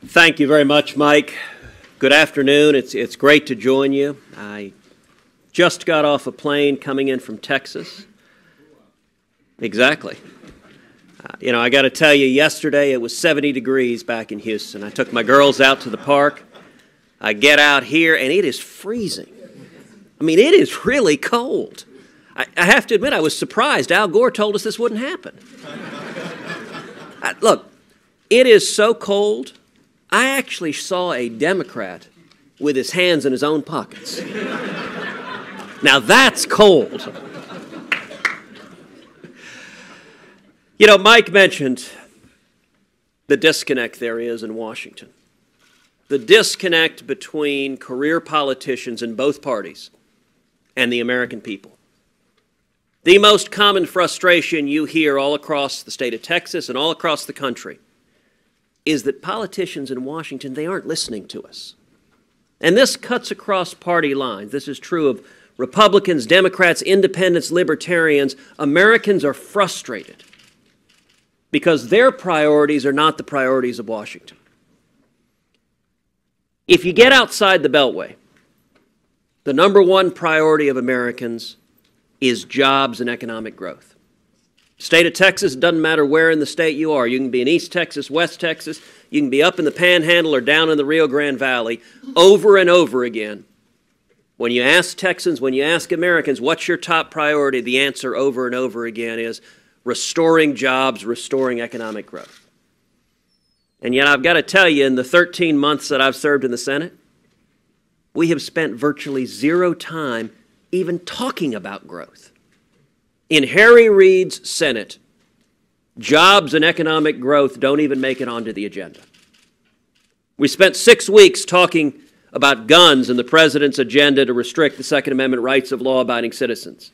Thank you very much, Mike. Good afternoon. It's great to join you. I just got off a plane coming in from Texas. Exactly. I got to tell you, yesterday it was 70 degrees back in Houston. I took my girls out to the park. I get out here, and it is freezing. I mean, it is really cold. I have to admit, I was surprised. Al Gore told us this wouldn't happen. Look, it is so cold, I actually saw a Democrat with his hands in his own pockets. Now that's cold. Mike mentioned the disconnect there is in Washington. The disconnect between career politicians in both parties and the American people. The most common frustration you hear all across the state of Texas and all across the country is that politicians in Washington, they aren't listening to us. And this cuts across party lines. This is true of Republicans, Democrats, independents, libertarians. Americans are frustrated because their priorities are not the priorities of Washington. If you get outside the Beltway, the number one priority of Americans is jobs and economic growth. State of Texas, doesn't matter where in the state you are. You can be in East Texas, West Texas, you can be up in the Panhandle or down in the Rio Grande Valley. Over and over again, when you ask Texans, when you ask Americans, what's your top priority, the answer over and over again is restoring jobs, restoring economic growth. And yet I've got to tell you, in the 13 months that I've served in the Senate, we have spent virtually zero time even talking about growth. In Harry Reid's Senate, jobs and economic growth don't even make it onto the agenda. We spent 6 weeks talking about guns and the president's agenda to restrict the Second Amendment rights of law-abiding citizens.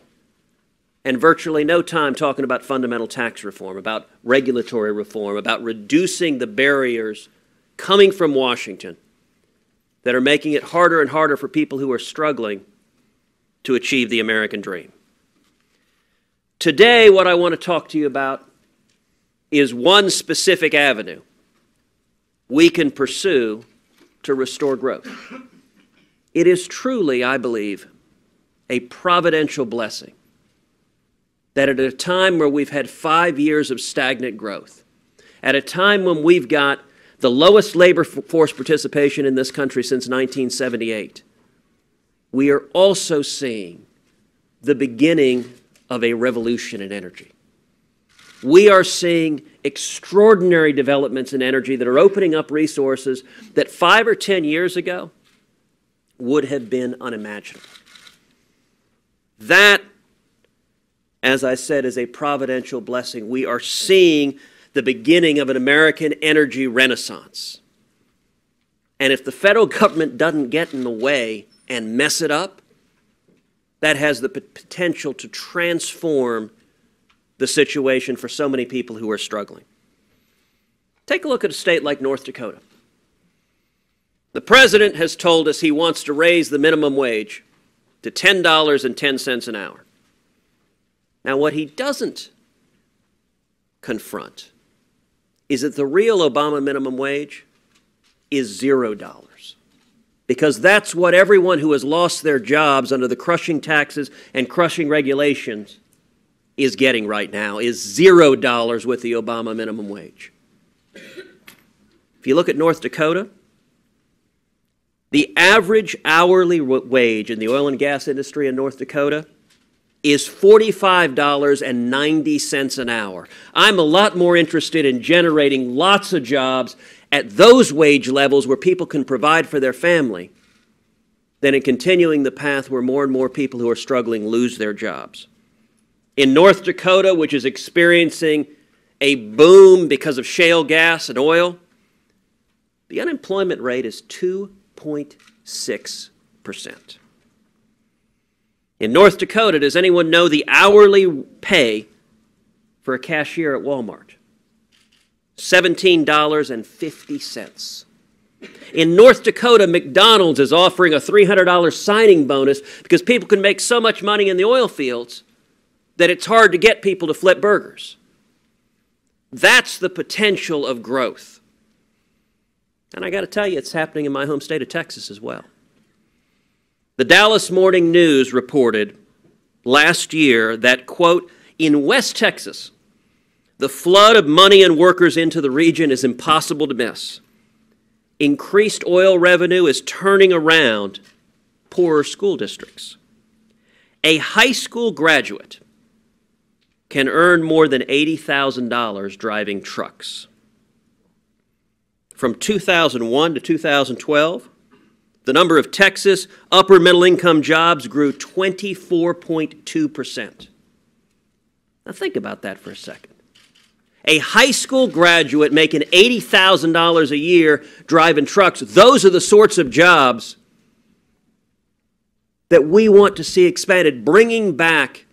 And virtually no time talking about fundamental tax reform, about regulatory reform, about reducing the barriers coming from Washington that are making it harder and harder for people who are struggling to achieve the American dream. Today, what I want to talk to you about is one specific avenue we can pursue to restore growth. It is truly, I believe, a providential blessing that at a time where we've had 5 years of stagnant growth, at a time when we've got the lowest labor force participation in this country since 1978, we are also seeing the beginning of a revolution in energy. We are seeing extraordinary developments in energy that are opening up resources that 5 or 10 years ago would have been unimaginable. That, as I said, is a providential blessing. We are seeing the beginning of an American energy renaissance. And if the federal government doesn't get in the way and mess it up, that has the potential to transform the situation for so many people who are struggling. Take a look at a state like North Dakota. The president has told us he wants to raise the minimum wage to $10.10 an hour. Now, what he doesn't confront is that the real Obama minimum wage is $0. Because that's what everyone who has lost their jobs under the crushing taxes and crushing regulations is getting right now, is $0 with the Obama minimum wage. If you look at North Dakota, the average hourly wage in the oil and gas industry in North Dakota is $45.90 an hour. I'm a lot more interested in generating lots of jobs at those wage levels where people can provide for their family than in continuing the path where more and more people who are struggling lose their jobs. In North Dakota, which is experiencing a boom because of shale gas and oil, the unemployment rate is 2.6%. In North Dakota, does anyone know the hourly pay for a cashier at Walmart? $17.50. In North Dakota, McDonald's is offering a $300 signing bonus because people can make so much money in the oil fields that it's hard to get people to flip burgers. That's the potential of growth. And I got to tell you, it's happening in my home state of Texas as well. The Dallas Morning News reported last year that, quote, in West Texas, the flood of money and workers into the region is impossible to miss. Increased oil revenue is turning around poorer school districts. A high school graduate can earn more than $80,000 driving trucks. From 2001 to 2012, the number of Texas upper middle income jobs grew 24.2%. Now think about that for a second. A high school graduate making $80,000 a year driving trucks, those are the sorts of jobs that we want to see expanded, bringing back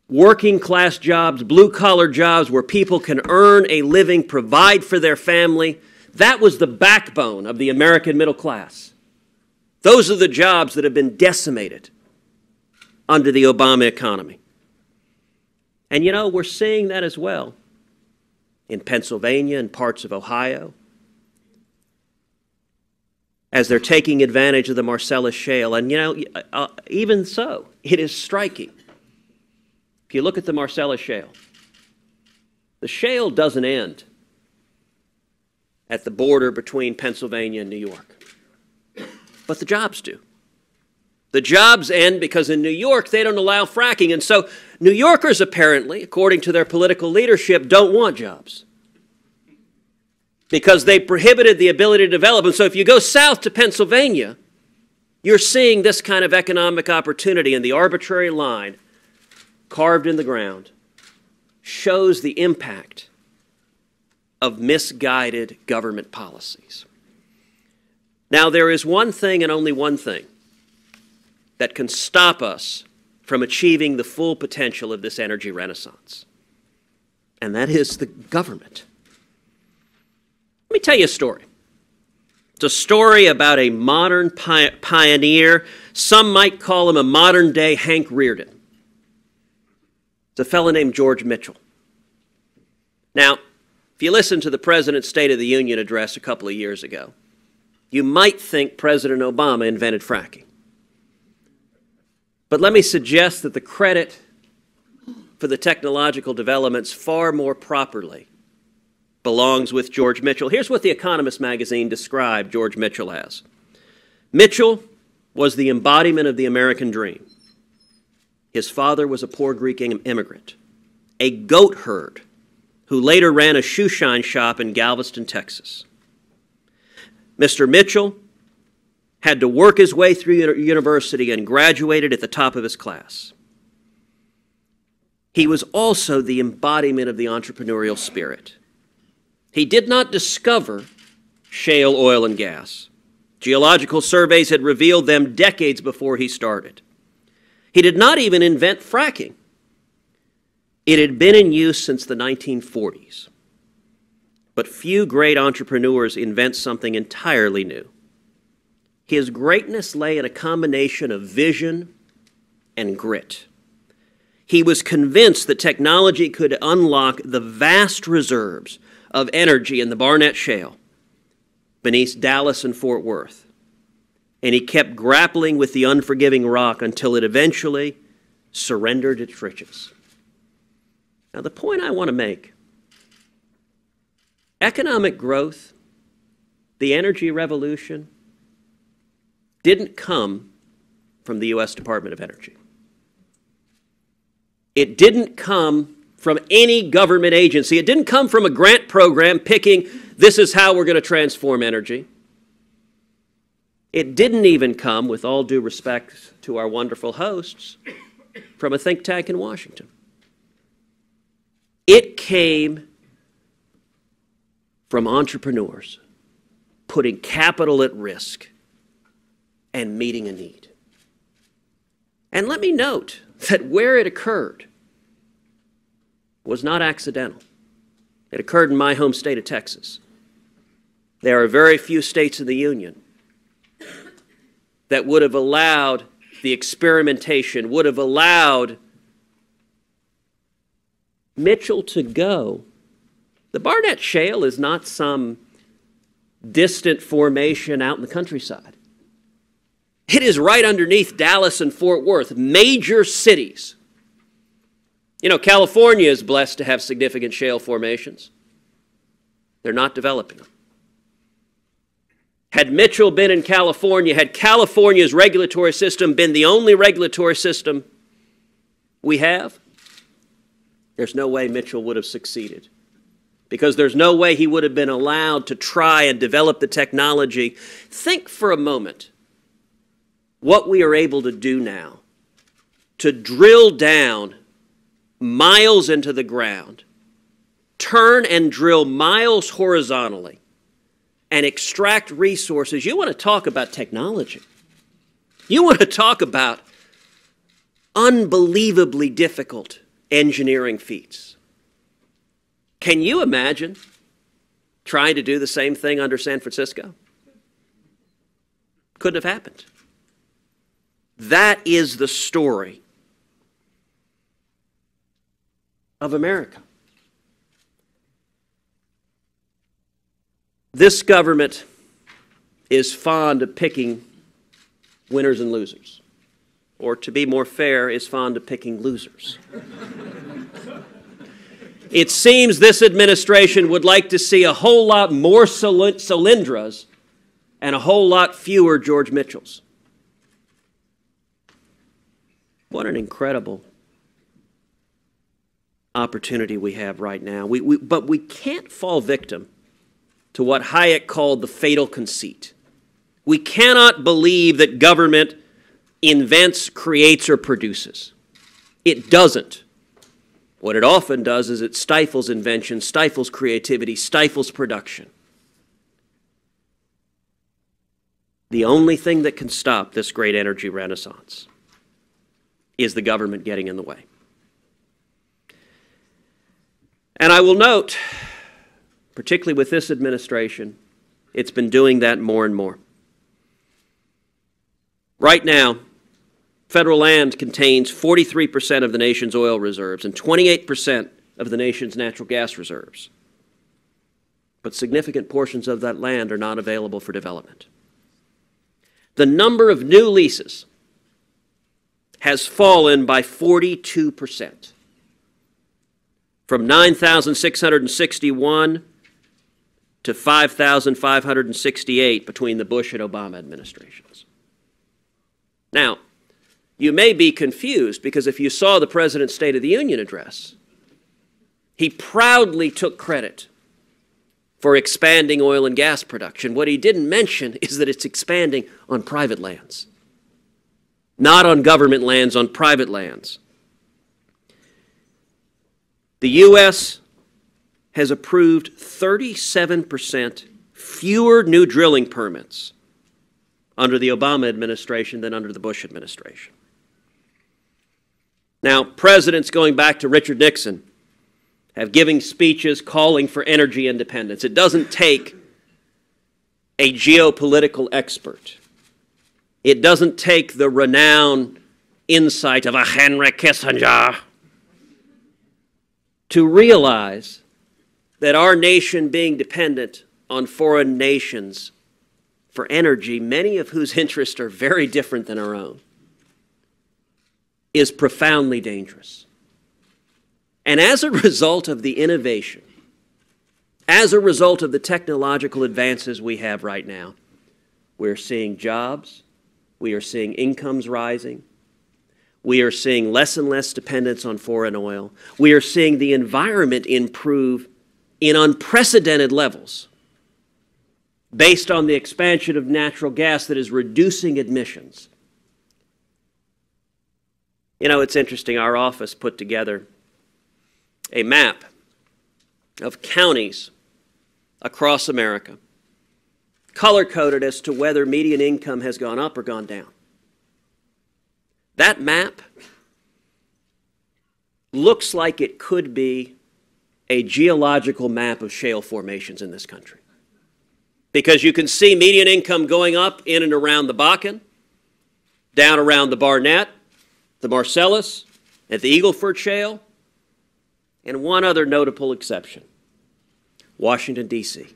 working class jobs, blue collar jobs where people can earn a living, provide for their family. That was the backbone of the American middle class. Those are the jobs that have been decimated under the Obama economy. And you know, we're seeing that as well in Pennsylvania and parts of Ohio as they're taking advantage of the Marcellus Shale. And you know, even so, it is striking. If you look at the Marcellus Shale, the shale doesn't end at the border between Pennsylvania and New York, but the jobs do. The jobs end because in New York they don't allow fracking, and so New Yorkers apparently, according to their political leadership, don't want jobs because they prohibited the ability to develop. And so if you go south to Pennsylvania, you're seeing this kind of economic opportunity, and the arbitrary line carved in the ground shows the impact of misguided government policies. Now, there is one thing and only one thing that can stop us from achieving the full potential of this energy renaissance, and that is the government. Let me tell you a story. It's a story about a modern pioneer. Some might call him a modern-day Hank Rearden. It's a fellow named George Mitchell. Now, if you listen to the President's State of the Union address a couple of years ago, you might think President Obama invented fracking. But let me suggest that the credit for the technological developments far more properly belongs with George Mitchell. Here's what The Economist magazine described George Mitchell as. Mitchell was the embodiment of the American dream. His father was a poor Greek immigrant, a goat herd who later ran a shoe shine shop in Galveston, Texas. Mr. Mitchell had to work his way through university and graduated at the top of his class. He was also the embodiment of the entrepreneurial spirit. He did not discover shale oil and gas. Geological surveys had revealed them decades before he started. He did not even invent fracking. It had been in use since the 1940s. But few great entrepreneurs invent something entirely new. His greatness lay in a combination of vision and grit. He was convinced that technology could unlock the vast reserves of energy in the Barnett Shale beneath Dallas and Fort Worth. And he kept grappling with the unforgiving rock until it eventually surrendered its riches. Now, the point I want to make, economic growth, the energy revolution, didn't come from the U.S. Department of Energy. It didn't come from any government agency. It didn't come from a grant program picking, this is how we're going to transform energy. It didn't even come, with all due respect to our wonderful hosts, from a think tank in Washington. It came from entrepreneurs putting capital at risk and meeting a need. And let me note that where it occurred was not accidental. It occurred in my home state of Texas. There are very few states in the Union that would have allowed the experimentation, would have allowed Mitchell to go. The Barnett Shale is not some distant formation out in the countryside. It is right underneath Dallas and Fort Worth, major cities. You know, California is blessed to have significant shale formations. They're not developing them. Had Mitchell been in California, had California's regulatory system been the only regulatory system we have, there's no way Mitchell would have succeeded. Because there's no way he would have been allowed to try and develop the technology. Think for a moment what we are able to do now to drill down miles into the ground, turn and drill miles horizontally, and extract resources. You want to talk about technology. You want to talk about unbelievably difficult engineering feats. Can you imagine trying to do the same thing under San Francisco? Couldn't have happened. That is the story of America. This government is fond of picking winners and losers. Or to be more fair, is fond of picking losers. It seems this administration would like to see a whole lot more Solyndras and a whole lot fewer George Mitchells. What an incredible opportunity we have right now. But we can't fall victim to what Hayek called the fatal conceit. We cannot believe that government invents, creates, or produces. It doesn't. What it often does is it stifles invention, stifles creativity, stifles production. The only thing that can stop this great energy renaissance is the government getting in the way. And I will note, particularly with this administration, it's been doing that more and more. Right now, federal land contains 43% of the nation's oil reserves and 28% of the nation's natural gas reserves. But significant portions of that land are not available for development. The number of new leases has fallen by 42%, from 9,661 to 5,568 between the Bush and Obama administrations. Now, you may be confused because if you saw the President's State of the Union address, he proudly took credit for expanding oil and gas production. What he didn't mention is that it's expanding on private lands, not on government lands, on private lands. The U.S. has approved 37% fewer new drilling permits under the Obama administration than under the Bush administration. Now, presidents going back to Richard Nixon have given speeches calling for energy independence. It doesn't take a geopolitical expert. It doesn't take the renowned insight of a Henry Kissinger to realize that our nation being dependent on foreign nations for energy, many of whose interests are very different than our own, is profoundly dangerous. And as a result of the innovation, as a result of the technological advances we have right now, we're seeing jobs, we are seeing incomes rising, we are seeing less and less dependence on foreign oil, we are seeing the environment improve in unprecedented levels based on the expansion of natural gas that is reducing emissions. You know, it's interesting, our office put together a map of counties across America, color-coded as to whether median income has gone up or gone down. That map looks like it could be a geological map of shale formations in this country. Because you can see median income going up in and around the Bakken, down around the Barnett, the Marcellus, at the Eagle Ford Shale, and one other notable exception, Washington, D.C.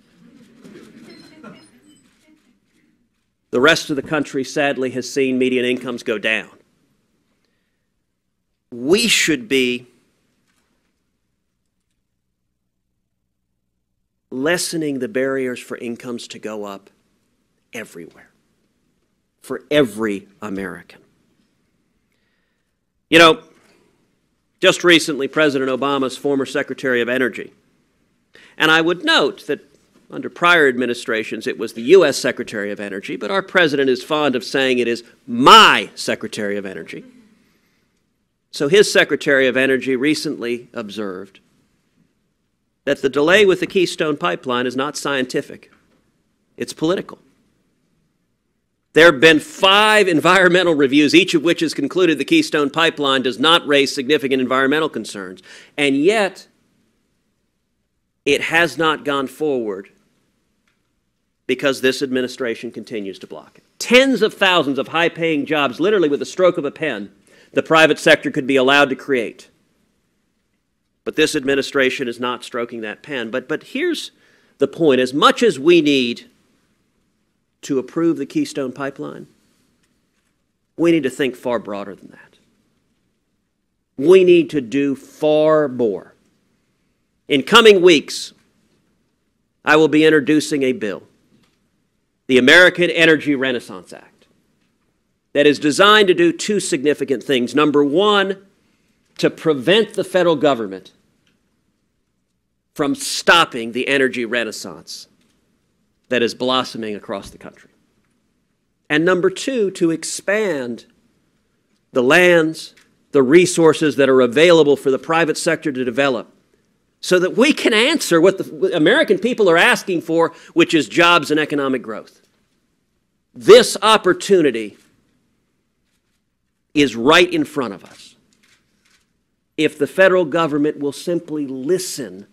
The rest of the country, sadly, has seen median incomes go down. We should be lessening the barriers for incomes to go up everywhere, for every American. You know, just recently, President Obama's former Secretary of Energy, and I would note that under prior administrations it was the U.S. Secretary of Energy, but our president is fond of saying it is my Secretary of Energy. So his Secretary of Energy recently observed that the delay with the Keystone Pipeline is not scientific, it's political. There have been 5 environmental reviews, each of which has concluded the Keystone Pipeline does not raise significant environmental concerns. And yet, it has not gone forward because this administration continues to block it. Tens of thousands of high-paying jobs, literally with the stroke of a pen, the private sector could be allowed to create. But this administration is not stroking that pen. But here's the point. As much as we need to approve the Keystone Pipeline, we need to think far broader than that. We need to do far more. In coming weeks, I will be introducing a bill, the American Energy Renaissance Act, that is designed to do 2 significant things. Number 1, to prevent the federal government from stopping the energy renaissance that is blossoming across the country. And number 2, to expand the lands, the resources that are available for the private sector to develop so that we can answer what the American people are asking for, which is jobs and economic growth. This opportunity is right in front of us if the federal government will simply listen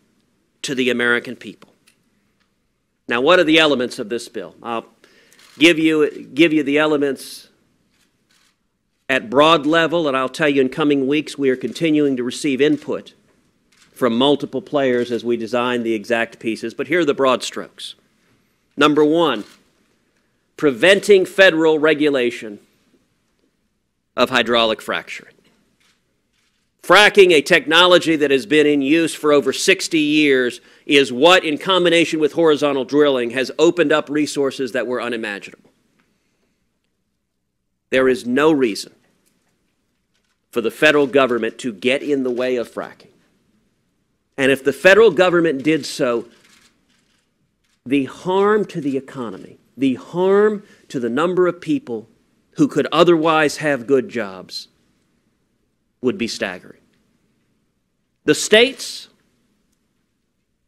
to the American people. Now, what are the elements of this bill? I'll give you the elements at broad level, and I'll tell you in coming weeks we are continuing to receive input from multiple players as we design the exact pieces. But here are the broad strokes. Number 1, preventing federal regulation of hydraulic fracturing. Fracking, a technology that has been in use for over 60 years, is what, in combination with horizontal drilling, has opened up resources that were unimaginable. There is no reason for the federal government to get in the way of fracking. And if the federal government did so, the harm to the economy, the harm to the number of people who could otherwise have good jobs, would be staggering. The states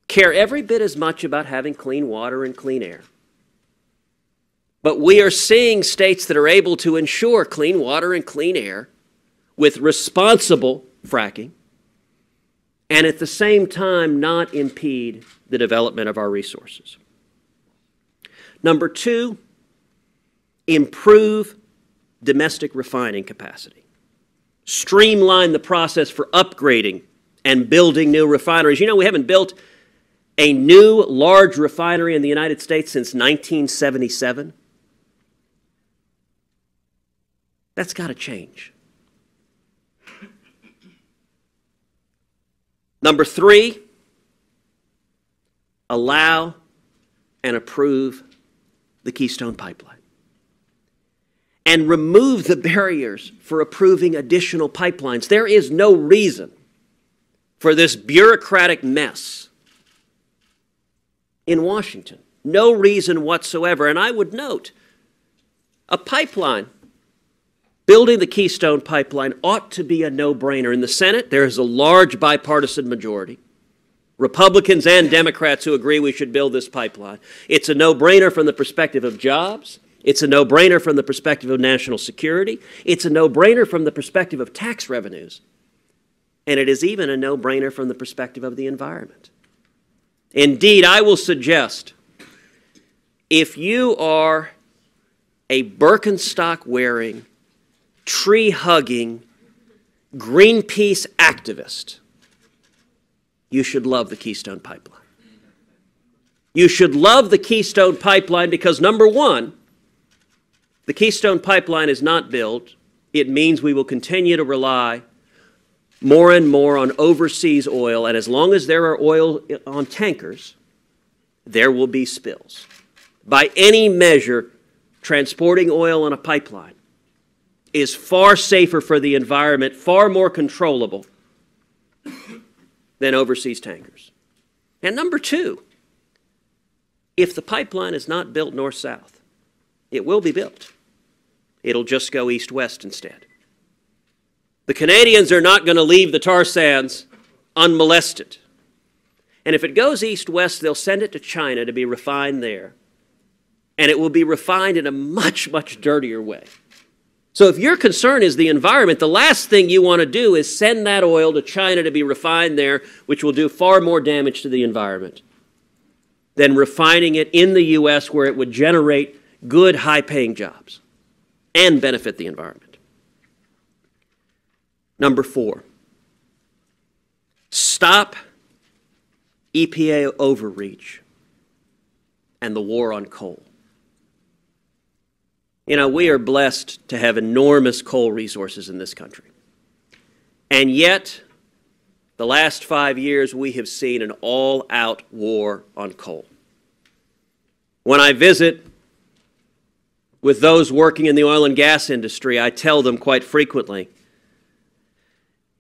care every bit as much about having clean water and clean air. But we are seeing states that are able to ensure clean water and clean air with responsible fracking and at the same time not impede the development of our resources. Number 2, improve domestic refining capacity. Streamline the process for upgrading and building new refineries. You know, we haven't built a new large refinery in the United States since 1977. That's got to change. Number 3, allow and approve the Keystone Pipeline. And remove the barriers for approving additional pipelines. There is no reason for this bureaucratic mess in Washington. No reason whatsoever. And I would note, a pipeline, building the Keystone Pipeline ought to be a no-brainer. In the Senate, there is a large bipartisan majority, Republicans and Democrats who agree we should build this pipeline. It's a no-brainer from the perspective of jobs. It's a no-brainer from the perspective of national security. It's a no-brainer from the perspective of tax revenues. And it is even a no-brainer from the perspective of the environment. Indeed, I will suggest, if you are a Birkenstock-wearing, tree-hugging, Greenpeace activist, you should love the Keystone Pipeline. You should love the Keystone Pipeline because, number 1, the Keystone Pipeline is not built, it means we will continue to rely more and more on overseas oil, and as long as there are oil on tankers, there will be spills. By any measure, transporting oil on a pipeline is far safer for the environment, far more controllable than overseas tankers. And number two, if the pipeline is not built north-south, it will be built. It'll just go east-west instead. The Canadians are not going to leave the tar sands unmolested. And if it goes east-west, they'll send it to China to be refined there. And it will be refined in a much, much dirtier way. So if your concern is the environment, the last thing you want to do is send that oil to China to be refined there, which will do far more damage to the environment than refining it in the U.S. where it would generate good, high-paying jobs and benefit the environment. Number four, stop EPA overreach and the war on coal. You know, we are blessed to have enormous coal resources in this country. And yet, the last 5 years, we have seen an all-out war on coal. When I visit with those working in the oil and gas industry, I tell them quite frequently,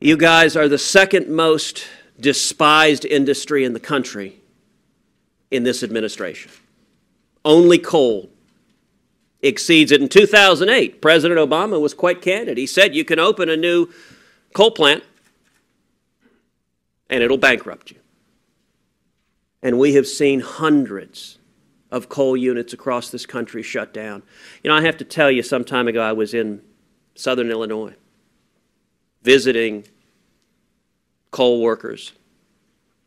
you guys are the second most despised industry in the country in this administration. Only coal exceeds it. In 2008, President Obama was quite candid. He said you can open a new coal plant and it'll bankrupt you. And we have seen hundreds of coal units across this country shut down. You know, I have to tell you, some time ago I was in southern Illinois visiting coal workers,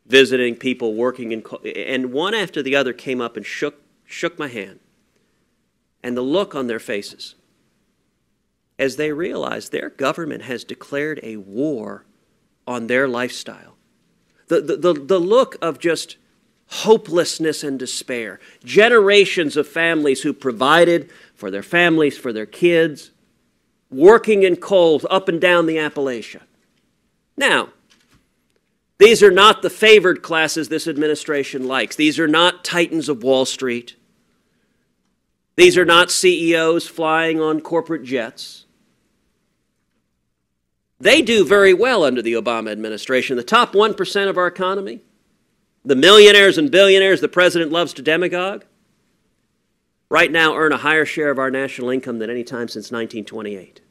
visiting people working in coal, and one after the other came up and shook my hand. And the look on their faces as they realized their government has declared a war on their lifestyle. The look of just hopelessness and despair. Generations of families who provided for their families, for their kids, working in coal up and down the Appalachia. Now, these are not the favored classes this administration likes. These are not titans of Wall Street. These are not CEOs flying on corporate jets. They do very well under the Obama administration. The top 1% of our economy, the millionaires and billionaires the president loves to demagogue, right now earn a higher share of our national income than any time since 1928.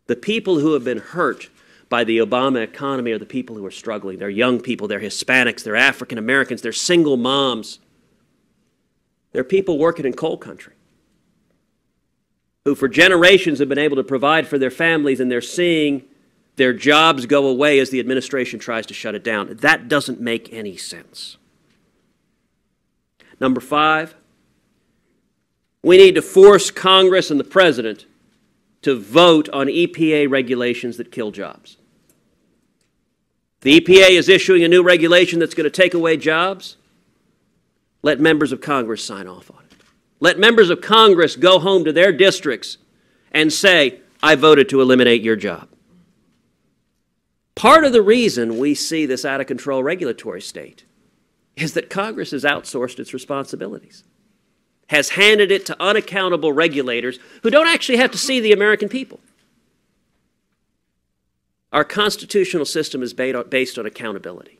The people who have been hurt by the Obama economy are the people who are struggling. They're young people, they're Hispanics, they're African Americans, they're single moms. They're people working in coal country who for generations have been able to provide for their families, and they're seeing their jobs go away as the administration tries to shut it down. That doesn't make any sense. Number five, we need to force Congress and the President to vote on EPA regulations that kill jobs. The EPA is issuing a new regulation that's going to take away jobs. Let members of Congress sign off on it. Let members of Congress go home to their districts and say, I voted to eliminate your job. Part of the reason we see this out-of-control regulatory state is that Congress has outsourced its responsibilities, has handed it to unaccountable regulators who don't actually have to see the American people. Our constitutional system is based on accountability.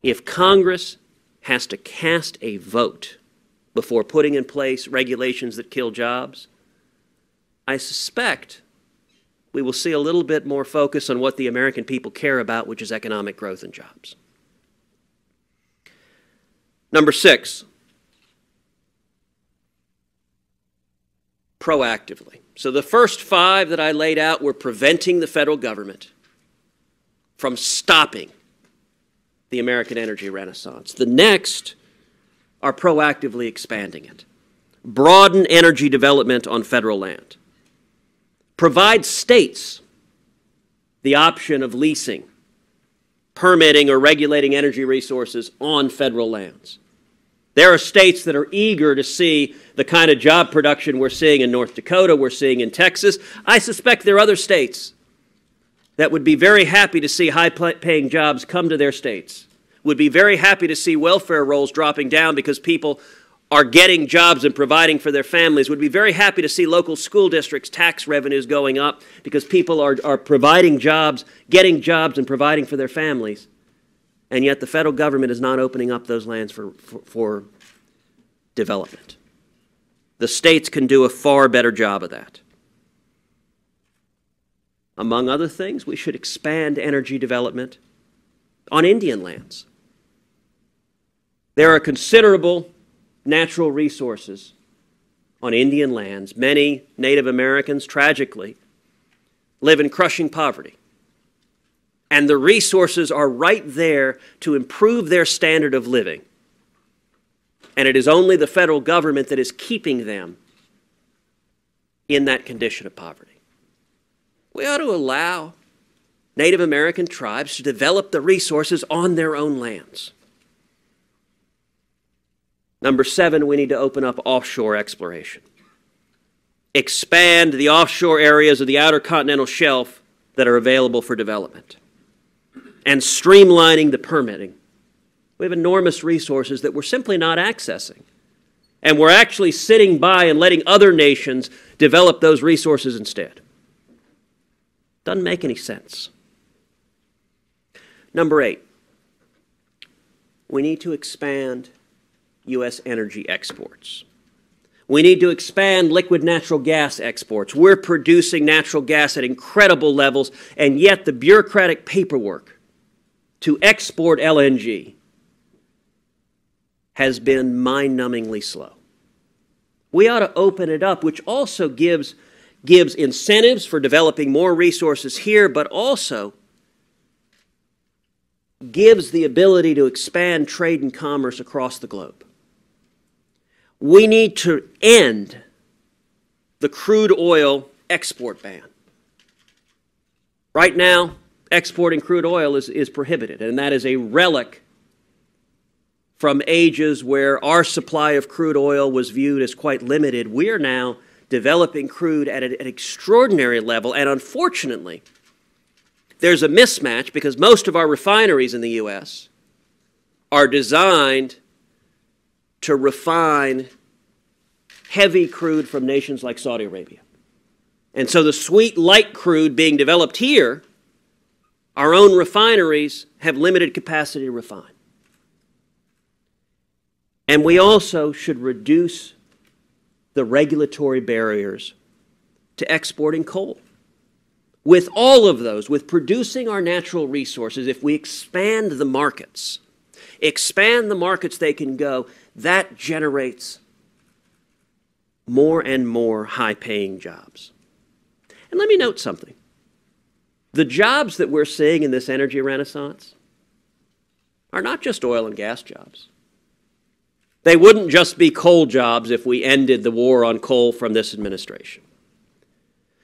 If Congress has to cast a vote before putting in place regulations that kill jobs, I suspect we will see a little bit more focus on what the American people care about, which is economic growth and jobs. Number six, proactively. So the first five that I laid out were preventing the federal government from stopping the American energy renaissance. The next are proactively expanding it. Broaden energy development on federal land. Provide states the option of leasing, permitting, or regulating energy resources on federal lands. There are states that are eager to see the kind of job production we're seeing in North Dakota, we're seeing in Texas. I suspect there are other states that would be very happy to see high-paying jobs come to their states, would be very happy to see welfare rolls dropping down because people are getting jobs and providing for their families, would be very happy to see local school districts' tax revenues going up because people are providing jobs, getting jobs and providing for their families. And yet the federal government is not opening up those lands for development. The states can do a far better job of that. Among other things, we should expand energy development on Indian lands. There are considerable natural resources on Indian lands. Many Native Americans, tragically, live in crushing poverty. And the resources are right there to improve their standard of living. And it is only the federal government that is keeping them in that condition of poverty. We ought to allow Native American tribes to develop the resources on their own lands. Number 7, we need to open up offshore exploration. Expand the offshore areas of the outer continental shelf that are available for development. And streamlining the permitting. We have enormous resources that we're simply not accessing. And we're actually sitting by and letting other nations develop those resources instead. Doesn't make any sense. Number 8, we need to expand U.S. energy exports. We need to expand liquid natural gas exports. We're producing natural gas at incredible levels, and yet the bureaucratic paperwork to export LNG has been mind-numbingly slow. We ought to open it up, which also gives incentives for developing more resources here, but also gives the ability to expand trade and commerce across the globe. We need to end the crude oil export ban. Right now, exporting crude oil is prohibited, and that is a relic from ages where our supply of crude oil was viewed as quite limited. We are now developing crude at an extraordinary level, and unfortunately, there's a mismatch because most of our refineries in the U.S. are designed to refine heavy crude from nations like Saudi Arabia. And so the sweet light crude being developed here, our own refineries have limited capacity to refine. And we also should reduce the regulatory barriers to exporting coal. With all of those, with producing our natural resources, if we expand the markets they can go, that generates more and more high-paying jobs. And let me note something. The jobs that we're seeing in this energy renaissance are not just oil and gas jobs. They wouldn't just be coal jobs if we ended the war on coal from this administration.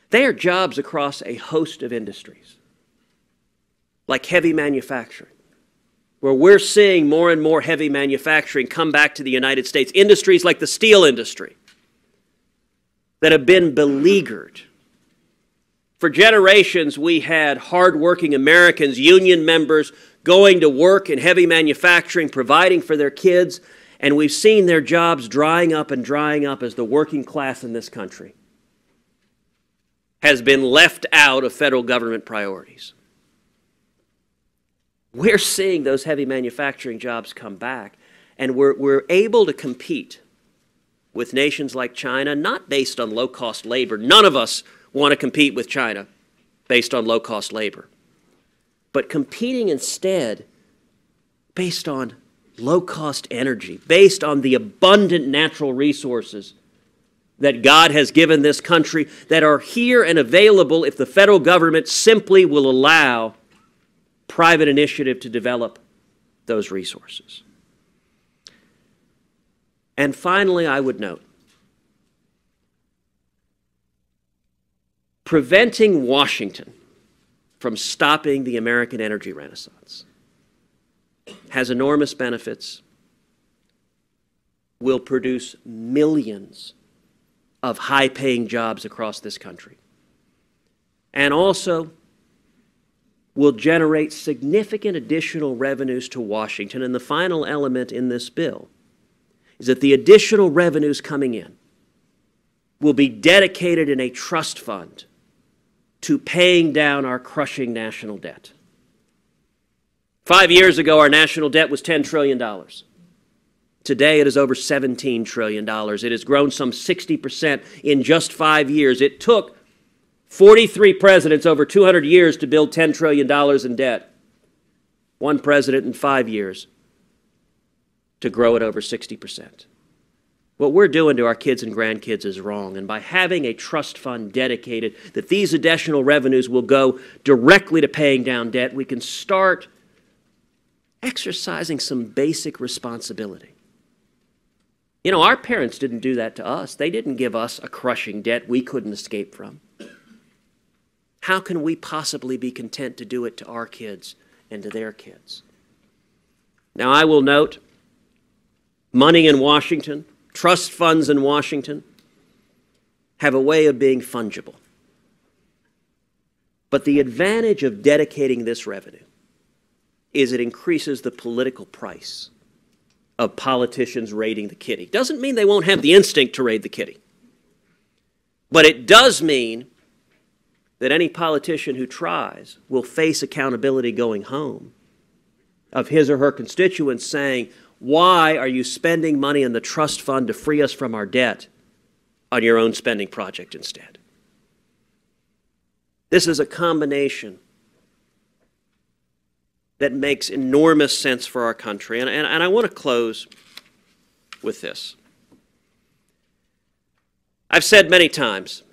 They are jobs across a host of industries, like heavy manufacturing, where we're seeing more and more heavy manufacturing come back to the United States. Industries like the steel industry that have been beleaguered. For generations, we had hardworking Americans, union members, going to work in heavy manufacturing, providing for their kids, and we've seen their jobs drying up as the working class in this country has been left out of federal government priorities. We're seeing those heavy manufacturing jobs come back, and we're able to compete with nations like China, not based on low-cost labor. None of us want to compete with China based on low-cost labor, but competing instead based on low-cost energy, based on the abundant natural resources that God has given this country that are here and available if the federal government simply will allow private initiative to develop those resources. And finally, I would note, preventing Washington from stopping the American energy renaissance has enormous benefits will produce millions of high-paying jobs across this country, and also will generate significant additional revenues to Washington. And the final element in this bill is that the additional revenues coming in will be dedicated in a trust fund to paying down our crushing national debt. 5 years ago, our national debt was $10 trillion. Today, it is over $17 trillion. It has grown some 60% in just 5 years. It took 43 presidents over 200 years to build $10 trillion in debt. One president in 5 years to grow it over 60%. What we're doing to our kids and grandkids is wrong, and by having a trust fund dedicated that these additional revenues will go directly to paying down debt, we can start exercising some basic responsibility. You know, our parents didn't do that to us. They didn't give us a crushing debt we couldn't escape from. How can we possibly be content to do it to our kids and to their kids? Now, I will note, money in Washington, trust funds in Washington, have a way of being fungible. But the advantage of dedicating this revenue is it increases the political price of politicians raiding the kitty. Doesn't mean they won't have the instinct to raid the kitty. But it does mean that any politician who tries will face accountability going home of his or her constituents saying, why are you spending money in the trust fund to free us from our debt on your own spending project instead? This is a combination that makes enormous sense for our country. And I want to close with this. I've said many times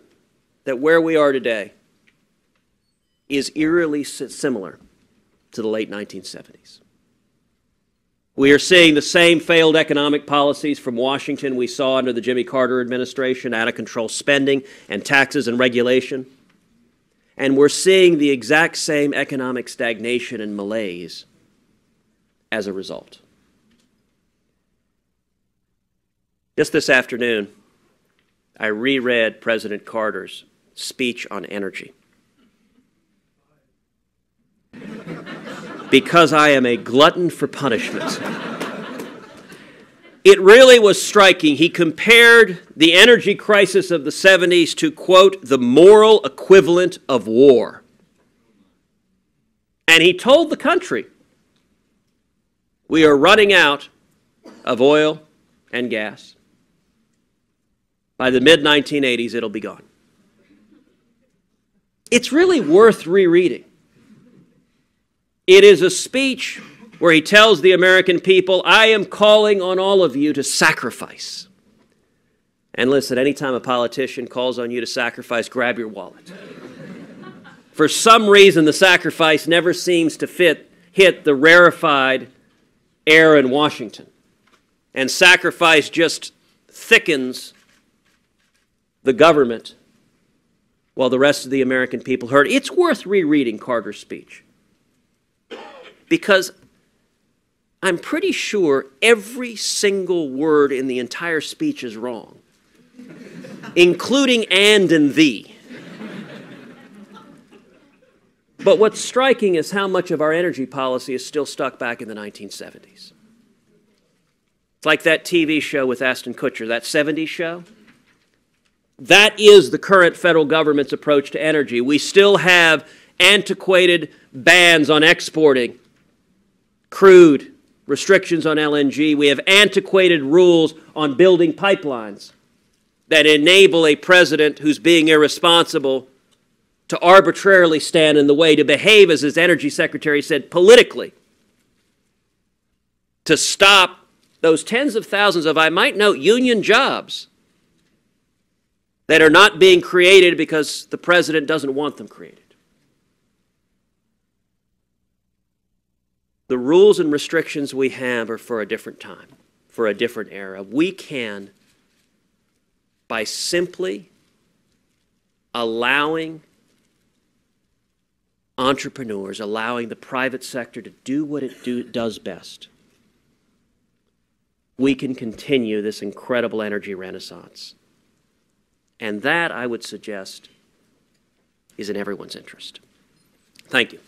that where we are today is eerily similar to the late 1970s. We are seeing the same failed economic policies from Washington we saw under the Jimmy Carter administration, out-of-control spending and taxes and regulation. And we're seeing the exact same economic stagnation and malaise as a result. Just this afternoon, I reread President Carter's speech on energy. Because I am a glutton for punishment. It really was striking. He compared the energy crisis of the 70s to, quote, the moral equivalent of war. And he told the country, we are running out of oil and gas. By the mid-1980s, it'll be gone. It's really worth rereading. It is a speech where he tells the American people, I am calling on all of you to sacrifice. And listen, anytime a politician calls on you to sacrifice, grab your wallet. For some reason, the sacrifice never seems to hit the rarefied air in Washington. And sacrifice just thickens the government while the rest of the American people hurt. It's worth rereading Carter's speech, because I'm pretty sure every single word in the entire speech is wrong, including and thee. But what's striking is how much of our energy policy is still stuck back in the 1970s. It's like that TV show with Ashton Kutcher, that 70s show. That is the current federal government's approach to energy. We still have antiquated bans on exporting crude, restrictions on LNG. We have antiquated rules on building pipelines that enable a president who's being irresponsible to arbitrarily stand in the way, to behave, as his energy secretary said, politically, to stop those tens of thousands of, I might note, union jobs that are not being created because the president doesn't want them created. The rules and restrictions we have are for a different time, for a different era. We can, by simply allowing entrepreneurs, allowing the private sector to do what it does best, we can continue this incredible energy renaissance. And that, I would suggest, is in everyone's interest. Thank you.